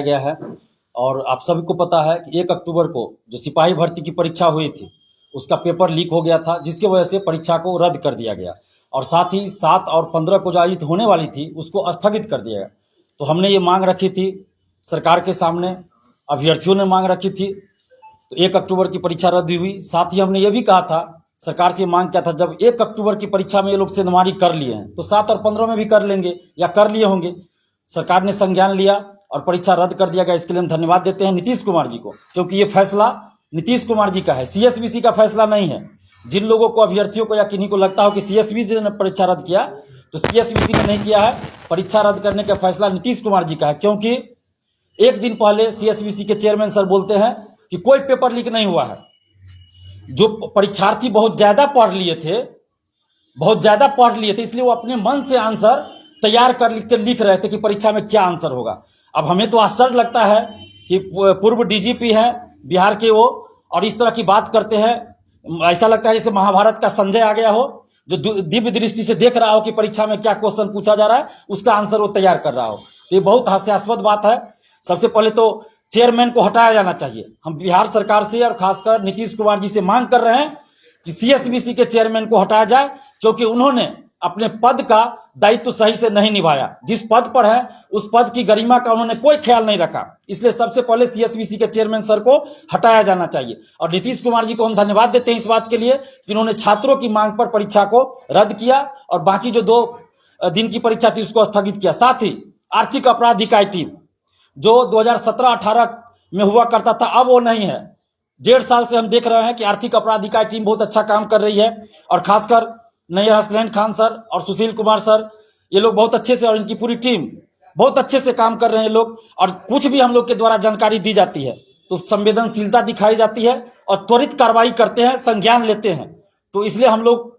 गया है। और आप सभी को पता है कि 1 अक्टूबर को जो सिपाही भर्ती की परीक्षा हुई थी उसका पेपर लीक हो गया था, जिसकी वजह से परीक्षा को रद्द कर दिया गया और साथ ही 7 और 15 को जो आयोजित होने वाली थी उसको स्थगित कर दिया गया। तो हमने ये मांग रखी थी सरकार के सामने, अभ्यर्थियों ने मांग रखी थी, तो 1 अक्टूबर की परीक्षा रद्द हुई। साथ ही हमने ये भी कहा था, सरकार से मांग किया था, जब 1 अक्टूबर की परीक्षा में ये लोग सेंधमारी कर लिए हैं तो 7 और 15 में भी कर लेंगे या कर लिए होंगे। सरकार ने संज्ञान लिया और परीक्षा रद्द कर दिया गया। इसके लिए हम धन्यवाद देते हैं नीतीश कुमार जी को, क्योंकि ये फैसला नीतीश कुमार जी का है, सीएसबीसी का फैसला नहीं है। जिन लोगों को, अभ्यर्थियों को या किन्हीं को लगता हो कि सीएसबीसी ने परीक्षा रद्द किया, तो सीएसबीसी ने नहीं किया है। परीक्षा रद्द करने का फैसला नीतीश कुमार जी का है, क्योंकि एक दिन पहले सीएसबीसी के चेयरमैन सर बोलते हैं कि कोई पेपर लीक नहीं हुआ है। जो परीक्षार्थी बहुत ज्यादा पढ़ लिए थे, इसलिए वो अपने मन से आंसर तैयार कर लिख रहे थे कि परीक्षा में क्या आंसर होगा। अब हमें तो आश्चर्य लगता है कि पूर्व डीजीपी है बिहार के वो, और इस तरह की बात करते हैं। ऐसा लगता है जैसे महाभारत का संजय आ गया हो, जो दिव्य दृष्टि से देख रहा हो कि परीक्षा में क्या क्वेश्चन पूछा जा रहा है, उसका आंसर वो तैयार कर रहा हो। तो ये बहुत हास्यास्पद बात है। सबसे पहले तो चेयरमैन को हटाया जाना चाहिए। हम बिहार सरकार से और खासकर नीतीश कुमार जी से मांग कर रहे हैं कि सीएसबीसी के चेयरमैन को हटाया जाए, क्योंकि उन्होंने अपने पद का दायित्व सही से नहीं निभाया। जिस पद पर है उस पद की गरिमा का उन्होंने कोई ख्याल नहीं रखा। इसलिए सबसे पहले सीएसबीसी के चेयरमैन सर को हटाया जाना चाहिए। और नीतीश कुमार जी को हम धन्यवाद देते हैं इस बात के लिए कि उन्होंने छात्रों की मांग पर परीक्षा को रद्द किया और बाकी जो 2 दिन की परीक्षा थी उसको स्थगित किया। साथ ही आर्थिक अपराध इकाई टीम जो 2017-18 में हुआ करता था, अब वो नहीं है। 1.5 साल से हम देख रहे हैं कि आर्थिक अपराध इकाई टीम बहुत अच्छा काम कर रही है, और खासकर नैयर हसनैन खान सर और सुशील कुमार सर, ये लोग बहुत अच्छे से, और इनकी पूरी टीम बहुत अच्छे से काम कर रहे हैं लोग। और कुछ भी हम लोग के द्वारा जानकारी दी जाती है तो संवेदनशीलता दिखाई जाती है और त्वरित कार्रवाई करते हैं, संज्ञान लेते हैं। तो इसलिए हम लोग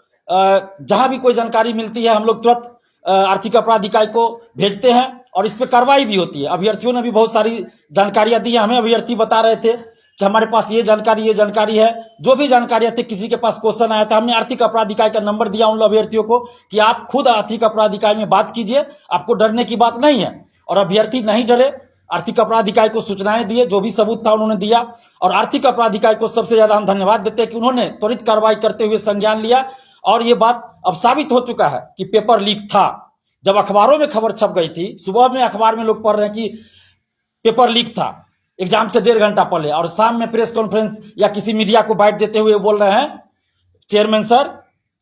जहां भी कोई जानकारी मिलती है हम लोग तुरंत आर्थिक अपराध इकाई को भेजते हैं और इस पर कार्रवाई भी होती है। अभ्यर्थियों ने भी बहुत सारी जानकारियां दी है। हमें अभ्यर्थी बता रहे थे कि हमारे पास ये जानकारी है। जो भी जानकारियां थी, किसी के पास क्वेश्चन आया था, हमने आर्थिक अपराध इकाई का नंबर दिया उन अभ्यर्थियों को कि आप खुद आर्थिक अपराध इकाई में बात कीजिए, आपको डरने की बात नहीं है। और अभ्यर्थी नहीं डरे, आर्थिक अपराध इकाई को सूचनाएं दिए, जो भी सबूत था उन्होंने दिया। और आर्थिक अपराध इकाई को सबसे ज्यादा हम धन्यवाद देते हैं कि उन्होंने त्वरित कार्रवाई करते हुए संज्ञान लिया। और ये बात अब साबित हो चुका है कि पेपर लीक था। जब अखबारों में खबर छप गई थी, सुबह में अखबार में लोग पढ़ रहे हैं कि पेपर लीक था एग्जाम से 1.5 घंटा पहले, और शाम में प्रेस कॉन्फ्रेंस या किसी मीडिया को बाइट देते हुए बोल रहे हैं चेयरमैन सर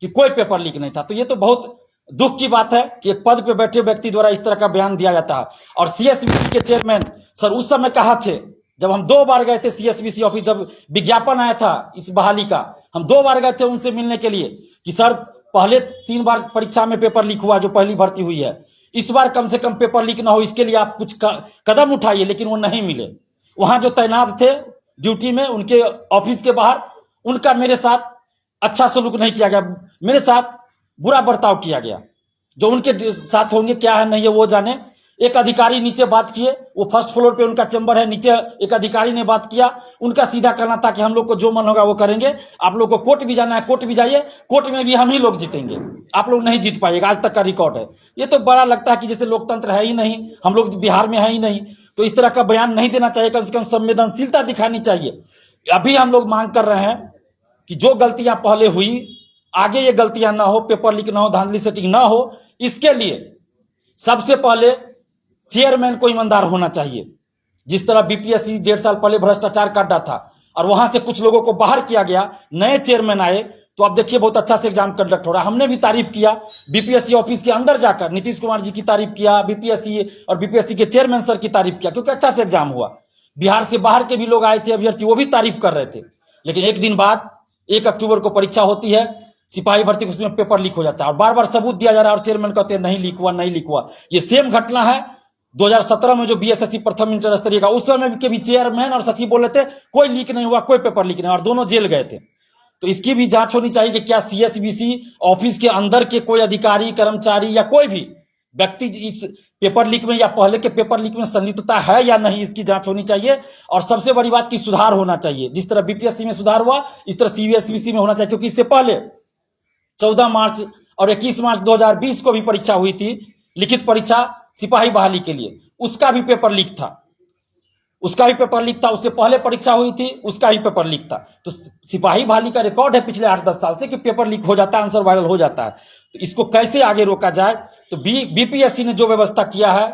कि कोई पेपर लीक नहीं था। तो ये तो बहुत दुख की बात है कि एक पद पे बैठे व्यक्ति द्वारा इस तरह का बयान दिया जाता है। और सीएसबीसी के चेयरमैन सर उस समय कहा थे, जब हम 2 बार गए थे सीएसबीसी ऑफिस, जब विज्ञापन आया था इस बहाली का, हम 2 बार गए थे उनसे मिलने के लिए कि सर पहले 3 बार परीक्षा में पेपर लीक हुआ जो पहली भर्ती हुई है, इस बार कम से कम पेपर लीक ना हो, इसके लिए आप कुछ कदम उठाइए। लेकिन वो नहीं मिले। वहां जो तैनात थे ड्यूटी में, उनके ऑफिस के बाहर, उनका मेरे साथ अच्छा सलूक नहीं किया गया, मेरे साथ बुरा बर्ताव किया गया। जो उनके साथ होंगे क्या है नहीं है वो जाने। एक अधिकारी नीचे बात किए, वो फर्स्ट फ्लोर पे उनका चैम्बर है, नीचे एक अधिकारी ने बात किया। उनका सीधा कहना था कि हम लोग को जो मन होगा वो करेंगे, आप लोग को कोर्ट भी जाना है कोर्ट भी जाइए, कोर्ट में भी हम ही लोग जीतेंगे, आप लोग नहीं जीत पाएगा, आज तक का रिकॉर्ड है। ये तो बड़ा लगता है कि जैसे लोकतंत्र है ही नहीं, हम लोग बिहार में है ही नहीं। तो इस तरह का बयान नहीं देना चाहिए, कम से कम संवेदनशीलता दिखानी चाहिए। अभी हम लोग मांग कर रहे हैं कि जो गलतियां पहले हुई आगे ये गलतियां ना हो, पेपर लीक ना हो, धांधली सेटिंग ना हो। इसके लिए सबसे पहले चेयरमैन को ईमानदार होना चाहिए। जिस तरह बीपीएससी 1.5 साल पहले भ्रष्टाचार काटा था और वहां से कुछ लोगों को बाहर किया गया, नए चेयरमैन आए, तो अब देखिए बहुत अच्छा से एग्जाम कंडक्ट हो रहा है। हमने भी तारीफ किया, बीपीएससी ऑफिस के अंदर जाकर नीतीश कुमार जी की तारीफ किया, बीपीएससी और बीपीएससी के चेयरमैन सर की तारीफ किया, क्योंकि अच्छा से एग्जाम हुआ। बिहार से बाहर के भी लोग आए थे अभ्यर्थी, वो भी तारीफ कर रहे थे। लेकिन एक दिन बाद 1 अक्टूबर को परीक्षा होती है, सिपाही भर्ती, उसमें पेपर लीक हो जाता है और बार बार सबूत दिया जा रहा है और चेयरमैन कहते हैं नहीं लीक हुआ, नहीं लीक हुआ। ये सेम घटना है 2017 में जो बीएसएससी प्रथम इंटर स्तरीय का, उस समय के भी चेयरमैन और सचिव बोले थे कोई लीक नहीं हुआ, कोई पेपर लीक नहीं, और दोनों जेल गए थे। तो इसकी भी जांच होनी चाहिए कि क्या सीएसबीसी ऑफिस के अंदर के कोई अधिकारी, कर्मचारी या कोई भी व्यक्ति इस पेपर लीक में या पहले के पेपर लीक में संलिप्तता है या नहीं, इसकी जांच होनी चाहिए। और सबसे बड़ी बात की सुधार होना चाहिए। जिस तरह बीपीएससी में सुधार हुआ इस तरह सीबीएसई में होना चाहिए, क्योंकि इससे पहले 14 मार्च और 21 मार्च 2020 को भी परीक्षा हुई थी, लिखित परीक्षा सिपाही बहाली के लिए, उसका भी पेपर लीक था। उसका भी पेपर लीक था, उससे पहले परीक्षा हुई थी उसका भी पेपर लीक था। तो सिपाही बहाली का रिकॉर्ड है पिछले 8-10 साल से कि पेपर लीक हो जाता है, आंसर वायरल हो जाता है। तो इसको कैसे आगे रोका जाए? तो बीपीएससी ने जो व्यवस्था किया है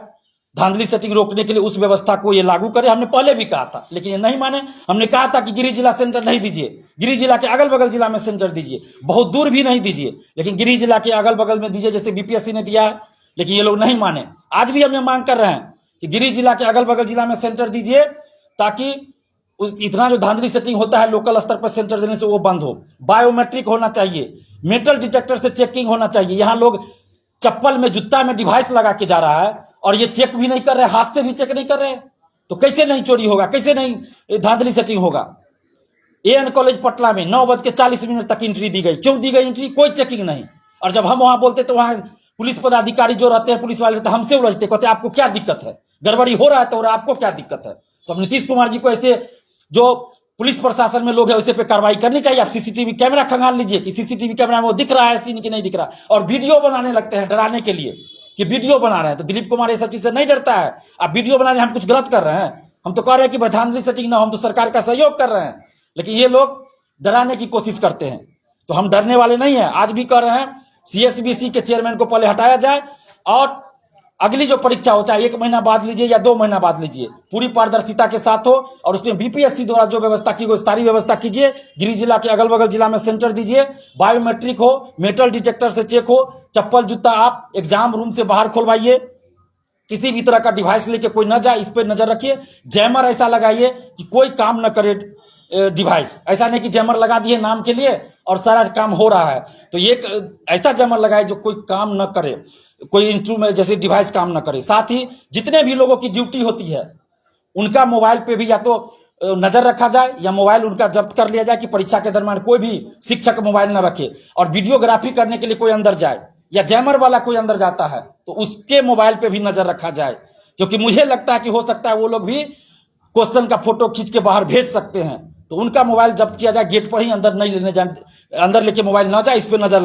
धांधली सेटिंग रोकने के लिए, उस व्यवस्था को ये लागू करे। हमने पहले भी कहा था लेकिन ये नहीं माने। हमने कहा था कि गिरिडीह जिला सेंटर नहीं दीजिए, गिरिडीह जिला के अगल बगल जिला में सेंटर दीजिए, बहुत दूर भी नहीं दीजिए, लेकिन गिरिडीह जिला के अगल बगल में दीजिए जैसे बीपीएससी ने दिया है। लेकिन ये लोग नहीं माने। आज भी हम ये मांग कर रहे हैं कि गिरिडीह जिला के अगल बगल जिला में सेंटर दीजिए, ताकि इतना जो धांधली सेटिंग होता है लोकल स्तर पर सेंटर देने से वो बंद हो। बायोमेट्रिक होना चाहिए, मेटल डिटेक्टर से चेकिंग होना चाहिए। यहाँ लोग चप्पल में जूता में डिवाइस लगा के जा रहा है और ये चेक भी नहीं कर रहे, हाथ से भी चेक नहीं कर रहे, तो कैसे नहीं चोरी होगा, कैसे नहीं धांधली सेटिंग होगा? एएन कॉलेज पटना में 9:40 तक एंट्री दी गई। क्यों दी गई एंट्री? कोई चेकिंग नहीं। और जब हम वहां बोलते तो वहां पुलिस पदाधिकारी जो रहते हैं, पुलिस वाले, तो हमसे उलझते, कहते आपको क्या दिक्कत है, गड़बड़ी हो रहा है तो आपको क्या दिक्कत है? तो अब नीतीश कुमार जी को ऐसे जो पुलिस प्रशासन में लोग हैं उसे पे कार्रवाई करनी चाहिए। आप सीसीटीवी कैमरा खंगाल लीजिए कि सीसीटीवी कैमरा में वो दिख रहा है सीन कि नहीं दिख रहा, और वीडियो बनाने लगते हैं डराने के लिए कि वीडियो बना रहे हैं। तो दिलीप कुमार ये सब चीज से नहीं डरता है। आप वीडियो बना रहे हैं, हम कुछ गलत कर रहे हैं? हम तो कह रहे हैं कि धांधली सेटिंग ना हो, हम तो सरकार का सहयोग कर रहे हैं, लेकिन ये लोग डराने की कोशिश करते हैं। तो हम डरने वाले नहीं है। आज भी कह रहे हैं सीएसबीसी के चेयरमैन को पहले हटाया जाए और अगली जो परीक्षा हो, चाहे 1 महीना बाद लीजिए या 2 महीना बाद लीजिए, पूरी पारदर्शिता के साथ हो और उसमें बीपीएससी द्वारा जो व्यवस्था की गई सारी व्यवस्था कीजिए। गिरिडीह जिला के अगल बगल जिला में सेंटर दीजिए, बायोमेट्रिक हो, मेटल डिटेक्टर से चेक हो, चप्पल जूता आप एग्जाम रूम से बाहर खोलवाइए, किसी भी तरह का डिवाइस लेके कोई न जाए, इस पर नजर रखिए। जैमर ऐसा लगाइए कि कोई काम न करे डिवाइस, ऐसा नहीं कि जैमर लगा दिए नाम के लिए और सारा काम हो रहा है। तो ये ऐसा जैमर लगाए जो कोई काम न करे, कोई इंस्ट्रूमेंट जैसे डिवाइस काम न करे। साथ ही जितने भी लोगों की ड्यूटी होती है उनका मोबाइल पे भी या तो नजर रखा जाए या मोबाइल उनका जब्त कर लिया जाए कि परीक्षा के दरमियान कोई भी शिक्षक मोबाइल न रखे। और वीडियोग्राफी करने के लिए कोई अंदर जाए या जैमर वाला कोई अंदर जाता है तो उसके मोबाइल पे भी नजर रखा जाए, क्योंकि मुझे लगता है कि हो सकता है वो लोग भी क्वेश्चन का फोटो खींच के बाहर भेज सकते हैं। तो उनका मोबाइल जब्त किया जाए, गेट पर ही, अंदर नहीं लेने जाए, अंदर लेके मोबाइल ना जाए, इस पे नजर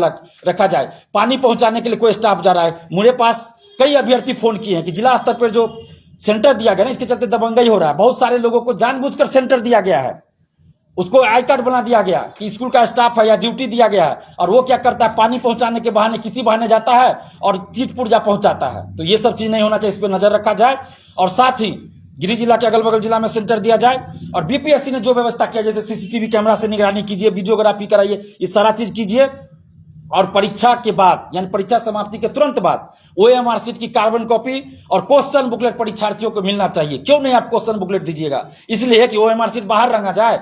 रखा जाए। पानी पहुंचाने के लिए कोई स्टाफ जा रहा है, मेरे पास कई अभ्यर्थी फोन किए हैं कि जिला स्तर पर जो सेंटर दिया गया ना इसके चलते दबंगई हो रहा है। बहुत सारे लोगों को जानबूझकर सेंटर दिया गया है, उसको आई कार्ड बना दिया गया कि स्कूल का स्टाफ है या ड्यूटी दिया गया है, और वो क्या करता है पानी पहुंचाने के बहाने किसी बहाने जाता है और चीट पुर्जा पहुंचाता है। तो ये सब चीज नहीं होना चाहिए, इस पर नजर रखा जाए। और साथ ही गिरिडीह जिला के अगल बगल जिला में सेंटर दिया जाए। और बीपीएससी ने जो व्यवस्था किया जैसे सीसीटीवी कैमरा से निगरानी कीजिए, वीडियोग्राफी कराइए, ये सारा चीज कीजिए। और परीक्षा के बाद यानी परीक्षा समाप्ति के तुरंत बाद ओएमआर शीट की कार्बन कॉपी और क्वेश्चन बुकलेट परीक्षार्थियों को मिलना चाहिए। क्यों नहीं आप क्वेश्चन बुकलेट दीजिएगा? इसलिए कि ओएमआर शीट बाहर रंगा जाए,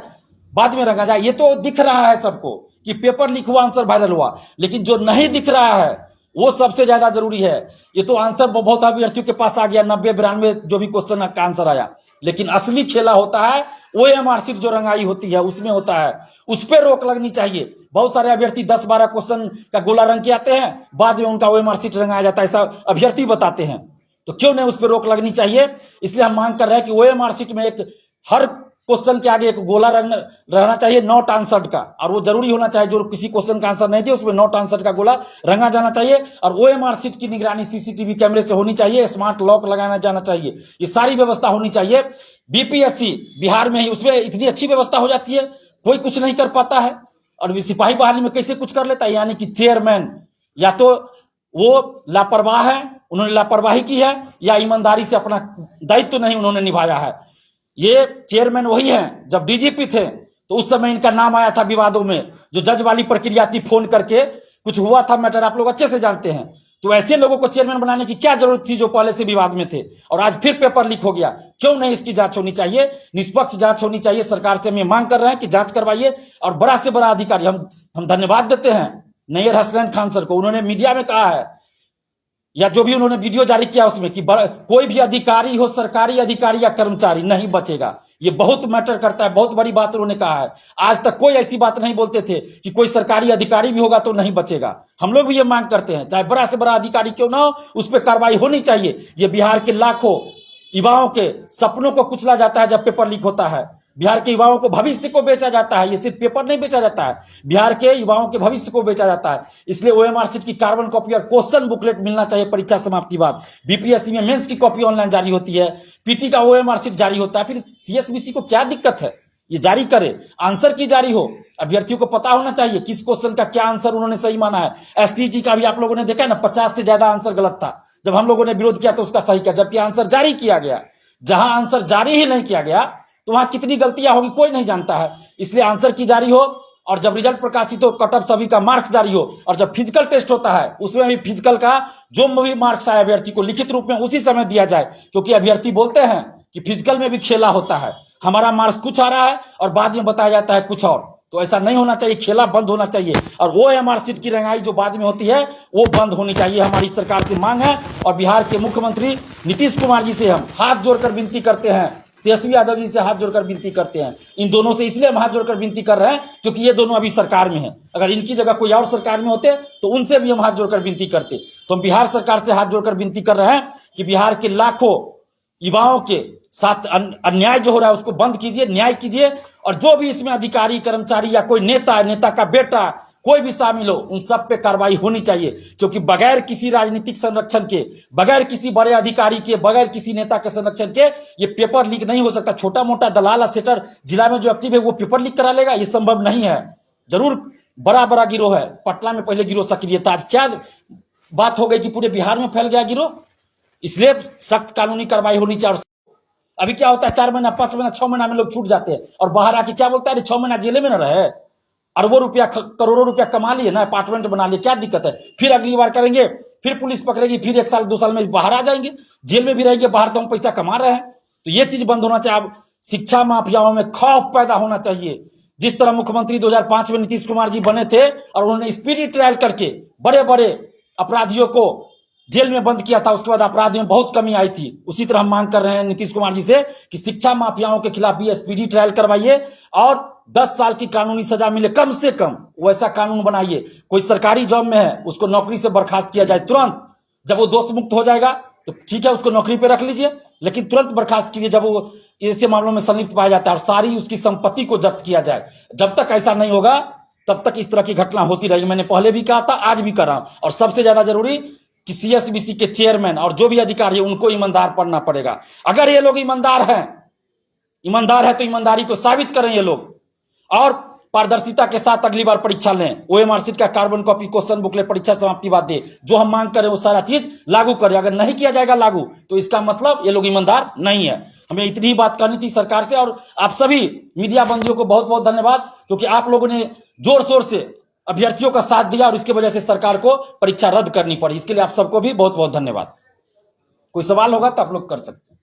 बाद में रंगा जाए। ये तो दिख रहा है सबको कि पेपर लीक हुआ, आंसर वायरल हुआ, लेकिन जो नहीं दिख रहा है वो सबसे ज्यादा जरूरी है। ये तो आंसर बहुत अभ्यर्थियों के पास आ गया, 90-92 जो भी क्वेश्चन का आंसर आया, लेकिन असली खेला होता है ओएमआर शीट जो रंगाई होती है उसमें होता है। उस पर रोक लगनी चाहिए। बहुत सारे अभ्यर्थी 10-12 क्वेश्चन का गोला रंग के आते हैं, बाद में उनका ओएमआर शीट रंगाया जाता है, ऐसा अभ्यर्थी बताते हैं। तो क्यों नहीं उस पर रोक लगनी चाहिए? इसलिए हम मांग कर रहे हैं कि ओएमआर शीट में एक हर क्वेश्चन के आगे एक गोला रंग रहना चाहिए नॉट आंसर्ड का, और वो जरूरी होना चाहिए जो किसी क्वेश्चन का आंसर नहीं दिया उसमें नॉट आंसर्ड का गोला रंगा जाना चाहिए। और ओएमआर शीट की निगरानी सीसीटीवी कैमरे से होनी चाहिए, स्मार्ट लॉक लगाना जाना चाहिए, ये सारी व्यवस्था होनी चाहिए। बीपीएससी बिहार में ही उसमें इतनी अच्छी व्यवस्था हो जाती है, कोई कुछ नहीं कर पाता है। और सिपाही बहाली में कैसे कुछ कर लेता है? यानी कि चेयरमैन या तो वो लापरवाह है, उन्होंने लापरवाही की है, या ईमानदारी से अपना दायित्व नहीं उन्होंने निभाया है। ये चेयरमैन वही हैं जब डीजीपी थे तो उस समय इनका नाम आया था विवादों में, जो जज वाली प्रक्रिया थी, फोन करके कुछ हुआ था मैटर, आप लोग अच्छे से जानते हैं। तो ऐसे लोगों को चेयरमैन बनाने की क्या जरूरत थी जो पहले से विवाद में थे, और आज फिर पेपर लीक हो गया? क्यों नहीं इसकी जांच होनी चाहिए? निष्पक्ष जांच होनी चाहिए। सरकार से हम मांग कर रहे हैं कि जांच करवाइए। और बड़ा से बड़ा अधिकारी हम धन्यवाद देते हैं नैयर हसनैन खान सर को, उन्होंने मीडिया में कहा है या जो भी उन्होंने वीडियो जारी किया उसमें कि कोई भी अधिकारी हो, सरकारी अधिकारी या कर्मचारी, नहीं बचेगा। ये बहुत मैटर करता है, बहुत बड़ी बात उन्होंने कहा है। आज तक कोई ऐसी बात नहीं बोलते थे कि कोई सरकारी अधिकारी भी होगा तो नहीं बचेगा। हम लोग भी ये मांग करते हैं, चाहे बड़ा से बड़ा अधिकारी क्यों ना हो, उस पर कार्रवाई होनी चाहिए। ये बिहार के लाखों युवाओं के सपनों को कुचला जाता है जब पेपर लीक होता है। बिहार के युवाओं को भविष्य को बेचा जाता है। ये सिर्फ पेपर नहीं बेचा जाता है, बिहार के युवाओं के भविष्य को बेचा जाता है। इसलिए ओएमआर शीट की कार्बन कॉपी और क्वेश्चन बुकलेट मिलना चाहिए परीक्षा समाप्ति बाद। बीपीएससी में मेंस की कॉपी ऑनलाइन जारी होती है, पीटी का ओएमआर शीट जारी होता है, फिर सीएसबीसी को क्या दिक्कत है, ये जारी करे, आंसर की जारी हो। अभ्यर्थियों को पता होना चाहिए किस क्वेश्चन का क्या आंसर उन्होंने सही माना है। एसटीटी का भी आप लोगों ने देखा ना, 50 से ज्यादा आंसर गलत था। जब हम लोगों ने विरोध किया तो उसका सही किया, जबकि आंसर जारी किया गया। जहां आंसर जारी ही नहीं किया गया तो वहां कितनी गलतियां होगी कोई नहीं जानता है। इसलिए आंसर की जारी हो, और जब रिजल्ट प्रकाशित हो, कट ऑफ सभी का मार्क्स जारी हो, और जब फिजिकल टेस्ट होता है उसमें भी फिजिकल का जो भी मार्क्स आए अभ्यर्थी को लिखित रूप में उसी समय दिया जाए। क्योंकि अभ्यर्थी बोलते हैं कि फिजिकल में भी खेला होता है, हमारा मार्क्स कुछ आ रहा है और बाद में बताया जाता है कुछ और। तो ऐसा नहीं होना चाहिए, खेला बंद होना चाहिए। और वो ओएमआर शीट की रंगाई जो बाद में होती है वो बंद होनी चाहिए, हमारी सरकार से मांग है। और बिहार के मुख्यमंत्री नीतीश कुमार जी से हम हाथ जोड़कर विनती करते हैं, तेजस्वी यादव जी से हाथ जोड़कर विनती करते हैं। इन दोनों से इसलिए हम हाथ जोड़कर विनती कर रहे हैं क्योंकि ये दोनों अभी सरकार में हैं। अगर इनकी जगह कोई और सरकार में होते तो उनसे भी हम हाथ जोड़कर विनती करते। तो हम बिहार सरकार से हाथ जोड़कर विनती कर रहे हैं कि बिहार के लाखों युवाओं के साथ अन्याय जो हो रहा है उसको बंद कीजिए, न्याय कीजिए। और जो भी इसमें अधिकारी, कर्मचारी या कोई नेता, नेता का बेटा, कोई भी शामिल हो, उन सब पे कार्रवाई होनी चाहिए। क्योंकि बगैर किसी राजनीतिक संरक्षण के, बगैर किसी बड़े अधिकारी के, बगैर किसी नेता के संरक्षण के ये पेपर लीक नहीं हो सकता। छोटा मोटा दलाल सेटर जिला में जो एक्टिव है वो पेपर लीक करा लेगा, ये संभव नहीं है। जरूर बड़ा बड़ा गिरोह है, पटना में पहले गिरोह सक्रिय था, आज क्या बात हो गई कि पूरे बिहार में फैल गया गिरोह। इसलिए सख्त कानूनी कार्रवाई होनी चाहिए। अभी क्या होता है, 4 महीना, 5 महीना, 6 महीना में लोग छूट जाते हैं और बाहर आके क्या बोलता है, 6 महीना जेल में न रहे, अरबों रुपया, करोड़ों रुपया कमा लिए ना, अपार्टमेंट बना लिए, क्या दिक्कत है। फिर अगली बार करेंगे, फिर पुलिस पकड़ेगी, फिर 1 साल 2 साल में बाहर आ जाएंगे, जेल में भी रहेंगे, बाहर तो हम पैसा कमा रहे हैं। तो ये चीज बंद होना चाहिए। अब शिक्षा माफियाओं में खौफ पैदा होना चाहिए। जिस तरह मुख्यमंत्री 2005 में नीतीश कुमार जी बने थे और उन्होंने स्पीडी ट्रायल करके बड़े बड़े अपराधियों को जेल में बंद किया था, उसके बाद अपराध में बहुत कमी आई थी। उसी तरह हम मांग कर रहे हैं नीतीश कुमार जी से कि शिक्षा माफियाओं के खिलाफ भी स्पीडी ट्रायल करवाइए और 10 साल की कानूनी सजा मिले कम से कम, वैसा कानून बनाइए। कोई सरकारी जॉब में है उसको नौकरी से बर्खास्त किया जाए तुरंत। जब वो दोष मुक्त हो जाएगा तो ठीक है, उसको नौकरी पे रख लीजिए, लेकिन तुरंत बर्खास्त कीजिए जब वो ऐसे मामलों में संलिप्त पाया जाता है, और सारी उसकी संपत्ति को जब्त किया जाए। जब तक ऐसा नहीं होगा तब तक इस तरह की घटना होती रहेगी। मैंने पहले भी कहा था, आज भी कर रहा हूं। और सबसे ज्यादा जरूरी कि सीएसबीसी के चेयरमैन और जो भी अधिकारी है उनको ईमानदार बनना पड़ेगा। अगर ये लोग ईमानदार हैं तो ईमानदारी को साबित करें ये लोग, और पारदर्शिता के साथ अगली बार परीक्षा लें। ओएमआर शीट का कार्बन कॉपी, क्वेश्चन बुकलेट परीक्षा समाप्ति बाद दे। जो हम मांग करें वो सारा चीज लागू करें। अगर नहीं किया जाएगा लागू तो इसका मतलब ये लोग ईमानदार नहीं है। हमें इतनी ही बात करनी थी सरकार से। और आप सभी मीडिया बंधुओं को बहुत बहुत धन्यवाद, क्योंकि आप लोगों ने जोर शोर से अभ्यर्थियों का साथ दिया और इसकी वजह से सरकार को परीक्षा रद्द करनी पड़ी। इसके लिए आप सबको भी बहुत बहुत धन्यवाद। कोई सवाल होगा तो आप लोग कर सकते हैं।